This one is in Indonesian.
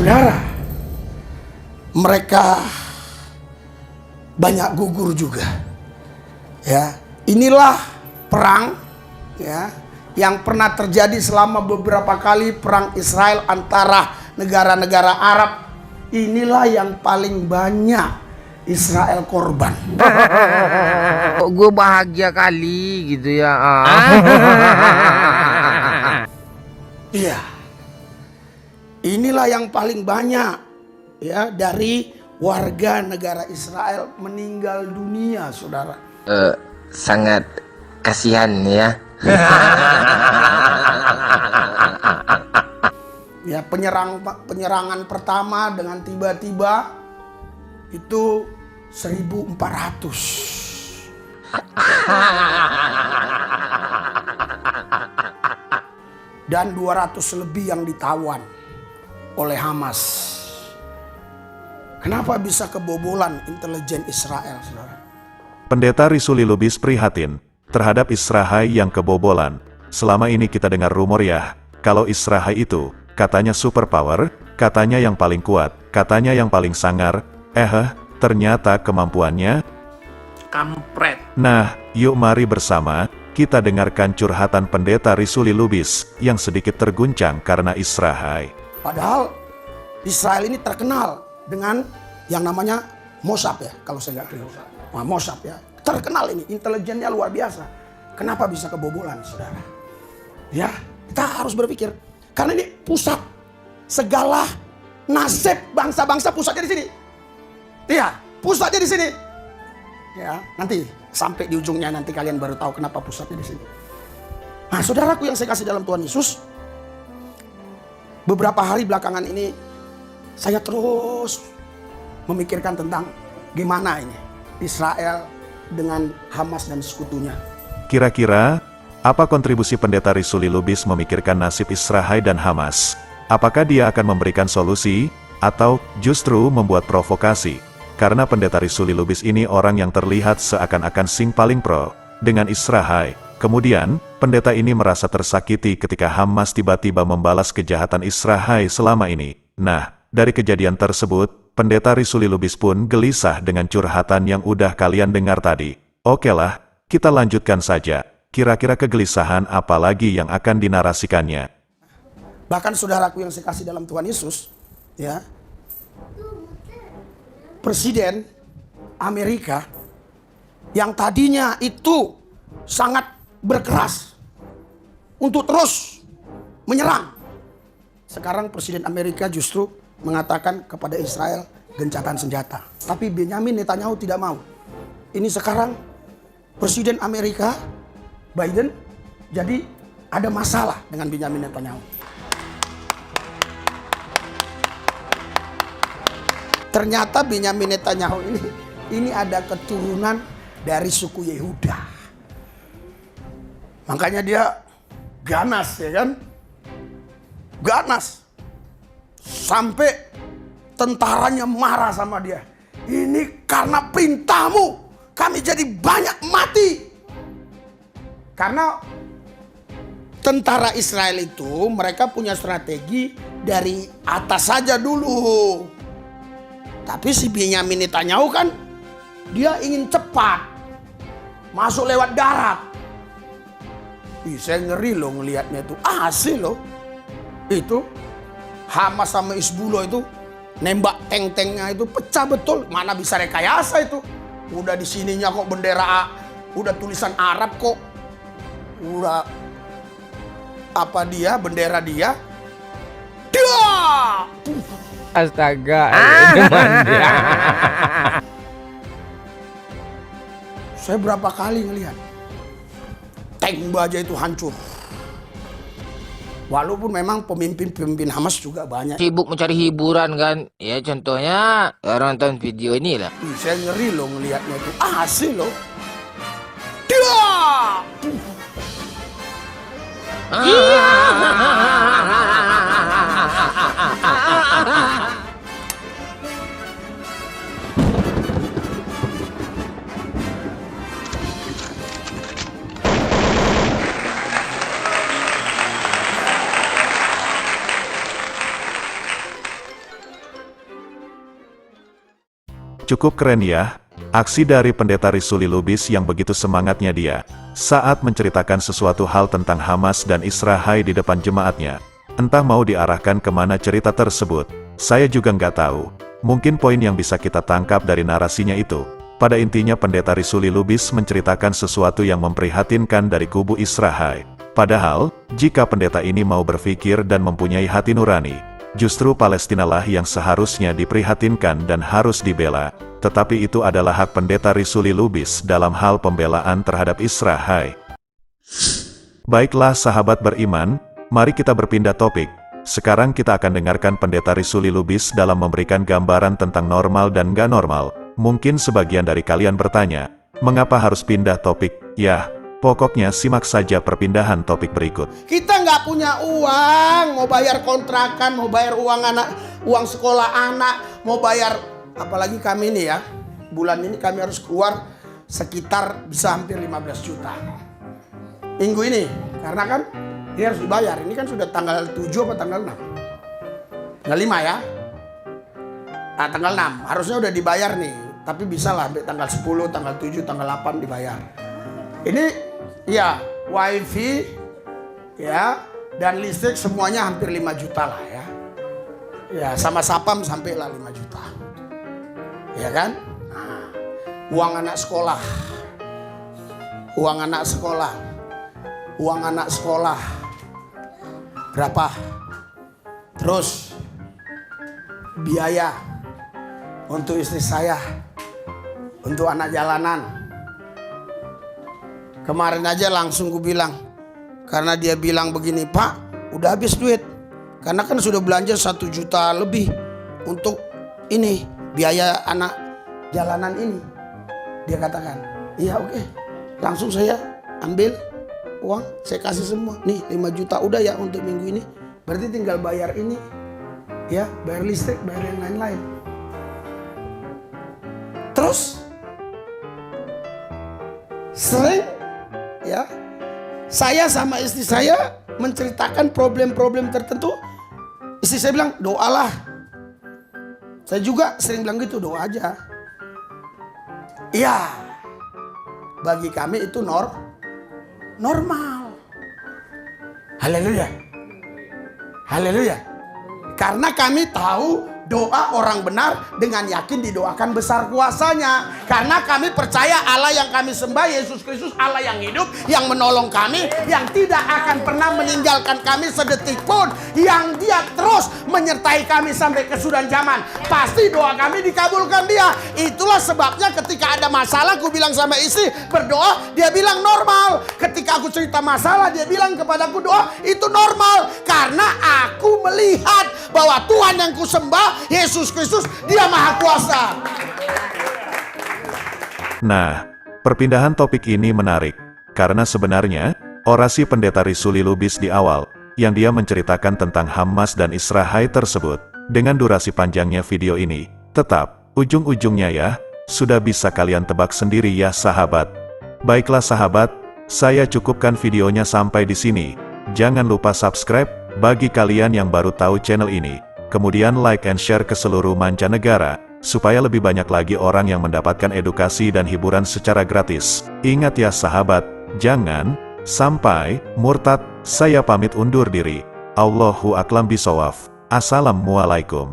saudara, mereka banyak gugur juga. Ya, inilah perang ya yang pernah terjadi selama beberapa kali perang Israel antara negara-negara Arab. Inilah yang paling banyak Israel korban. Kok gue bahagia kali gitu ya. Iya. Inilah yang paling banyak ya dari warga negara Israel meninggal dunia, saudara. Sangat kasihan ya. Ya, penyerangan pertama dengan tiba-tiba itu 1.400. Dan 200 lebih yang ditawan oleh Hamas. Kenapa bisa kebobolan intelijen Israel, saudara? Pendeta Risuli Lubis prihatin terhadap Israel yang kebobolan. Selama ini kita dengar rumor ya, kalau Israel itu katanya superpower, katanya yang paling kuat, katanya yang paling sangar. Ternyata kemampuannya kampret. Nah, yuk mari bersama kita dengarkan curhatan Pendeta Risuli Lubis yang sedikit terguncang karena Israel. Padahal Israel ini terkenal dengan yang namanya Mossad ya, kalau saya nggak keliru. Nah, Mossad ya, terkenal ini, intelijennya luar biasa. Kenapa bisa kebobolan, saudara? Ya, kita harus berpikir. Karena ini pusat segala nasib bangsa-bangsa, pusatnya di sini. Iya, pusatnya di sini. Ya, nanti sampai di ujungnya nanti kalian baru tahu kenapa pusatnya di sini. Nah, saudaraku yang saya kasih dalam Tuhan Yesus, beberapa hari belakangan ini saya terus memikirkan tentang gimana ini Israel dengan Hamas dan sekutunya. Kira-kira apa kontribusi Pendeta Risuli Lubis memikirkan nasib Israel dan Hamas? Apakah dia akan memberikan solusi atau justru membuat provokasi? Karena Pendeta Risuli Lubis ini orang yang terlihat seakan-akan sing paling pro dengan Israel. Kemudian, pendeta ini merasa tersakiti ketika Hamas tiba-tiba membalas kejahatan Israel selama ini. Nah, dari kejadian tersebut, Pendeta Risuli Lubis pun gelisah dengan curhatan yang udah kalian dengar tadi. Oke lah, kita lanjutkan saja. Kira-kira kegelisahan apa lagi yang akan dinarasikannya? Bahkan saudaraku yang saya kasih dalam Tuhan Yesus, ya, Presiden Amerika yang tadinya itu sangat berkeras untuk terus menyerang. Sekarang Presiden Amerika justru mengatakan kepada Israel gencatan senjata. Tapi Benyamin Netanyahu tidak mau. Ini sekarang Presiden Amerika Biden jadi ada masalah dengan Benyamin Netanyahu. Ternyata Benyamin Netanyahu ini ada keturunan dari suku Yehuda. Makanya dia ganas, ya kan? Ganas. Sampai tentaranya marah sama dia. Ini karena perintahmu kami jadi banyak mati. Karena tentara Israel itu mereka punya strategi dari atas saja dulu. Tapi si Benyamin Netanyahu kan dia ingin cepat masuk lewat darat. Saya ngeri loh ngelihatnya itu. Asli loh. Itu Hamas sama Hizbullah itu nembak tank-tanknya itu pecah betul. Mana bisa rekayasa itu. Udah di sininya kok bendera, udah tulisan Arab kok. Udah apa dia, bendera dia. Dia! Astaga. Saya berapa kali ngelihat tank baja itu hancur. Walaupun memang pemimpin-pemimpin Hamas juga banyak. Sibuk mencari hiburan kan. Ya contohnya orang nonton video ini lah. Saya ngeri loh ngelihatnya itu. Asli loh. Dia! Cukup keren ya, aksi dari pendeta Risuli Lubis yang begitu semangatnya dia saat menceritakan sesuatu hal tentang Hamas dan Israel di depan jemaatnya. Entah mau diarahkan kemana cerita tersebut, saya juga nggak tahu. Mungkin poin yang bisa kita tangkap dari narasinya itu, pada intinya pendeta Risuli Lubis menceritakan sesuatu yang memprihatinkan dari kubu Israel. Padahal, jika pendeta ini mau berpikir dan mempunyai hati nurani, justru Palestinalah yang seharusnya diprihatinkan dan harus dibela. Tetapi itu adalah hak pendeta Risuli Lubis dalam hal pembelaan terhadap Israel. Baiklah sahabat beriman, mari kita berpindah topik. Sekarang kita akan dengarkan pendeta Risuli Lubis dalam memberikan gambaran tentang normal dan gak normal. Mungkin sebagian dari kalian bertanya, mengapa harus pindah topik? Ya, pokoknya simak saja perpindahan topik berikut. Kita nggak punya uang, mau bayar kontrakan, mau bayar uang sekolah anak, mau bayar, apalagi kami ini ya, bulan ini kami harus keluar sekitar bisa hampir 15 juta. Minggu ini, karena kan ini harus dibayar, ini kan sudah tanggal 7 apa tanggal 6? Tanggal 5 ya? Nah tanggal 6, harusnya udah dibayar nih, tapi bisa lah sampai tanggal 10, tanggal 7, tanggal 8 dibayar. Ini ya wifi ya dan listrik semuanya hampir 5 juta lah ya. Ya sama sapam sampai lah 5 juta. Ya kan? Nah, uang anak sekolah. Uang anak sekolah. Uang anak sekolah. Berapa? Terus biaya untuk istri saya, untuk anak jalanan. Kemarin aja langsung gue bilang, karena dia bilang begini, Pak, udah habis duit. Karena kan sudah belanja 1 juta lebih untuk ini, biaya anak jalanan ini. Dia katakan, iya oke. Langsung saya ambil uang, saya kasih semua. Nih 5 juta udah ya untuk minggu ini. Berarti tinggal bayar ini, ya bayar listrik, bayar yang lain-lain. Terus sering ya, saya sama istri saya menceritakan problem-problem tertentu. Istri saya bilang, doalah. Saya juga sering bilang gitu, doa aja. Iya, bagi kami itu normal. Haleluya. Haleluya. Karena kami tahu doa orang benar dengan yakin didoakan besar kuasanya. Karena kami percaya Allah yang kami sembah, Yesus Kristus, Allah yang hidup, yang menolong kami, yang tidak akan pernah meninggalkan kami sedetik pun, yang dia terus menyertai kami sampai kesudahan zaman. Pasti doa kami dikabulkan dia. Itulah sebabnya ketika ada masalah, aku bilang sama istri, berdoa, dia bilang normal. Ketika aku cerita masalah, dia bilang kepadaku, doa itu normal. Karena aku melihat bahwa Tuhan yang kusembah, Yesus Kristus, dia maha kuasa. Nah, perpindahan topik ini menarik, karena sebenarnya, orasi pendeta Risuli Lubis di awal, yang dia menceritakan tentang Hamas dan Israel tersebut, dengan durasi panjangnya video ini, tetap, ujung-ujungnya ya, sudah bisa kalian tebak sendiri ya sahabat. Baiklah sahabat, saya cukupkan videonya sampai di sini. Jangan lupa subscribe, bagi kalian yang baru tahu channel ini. Kemudian like and share ke seluruh mancanegara, supaya lebih banyak lagi orang yang mendapatkan edukasi dan hiburan secara gratis. Ingat ya sahabat, jangan sampai murtad. Saya pamit undur diri. Allahu a'lam bishawab. Assalamualaikum.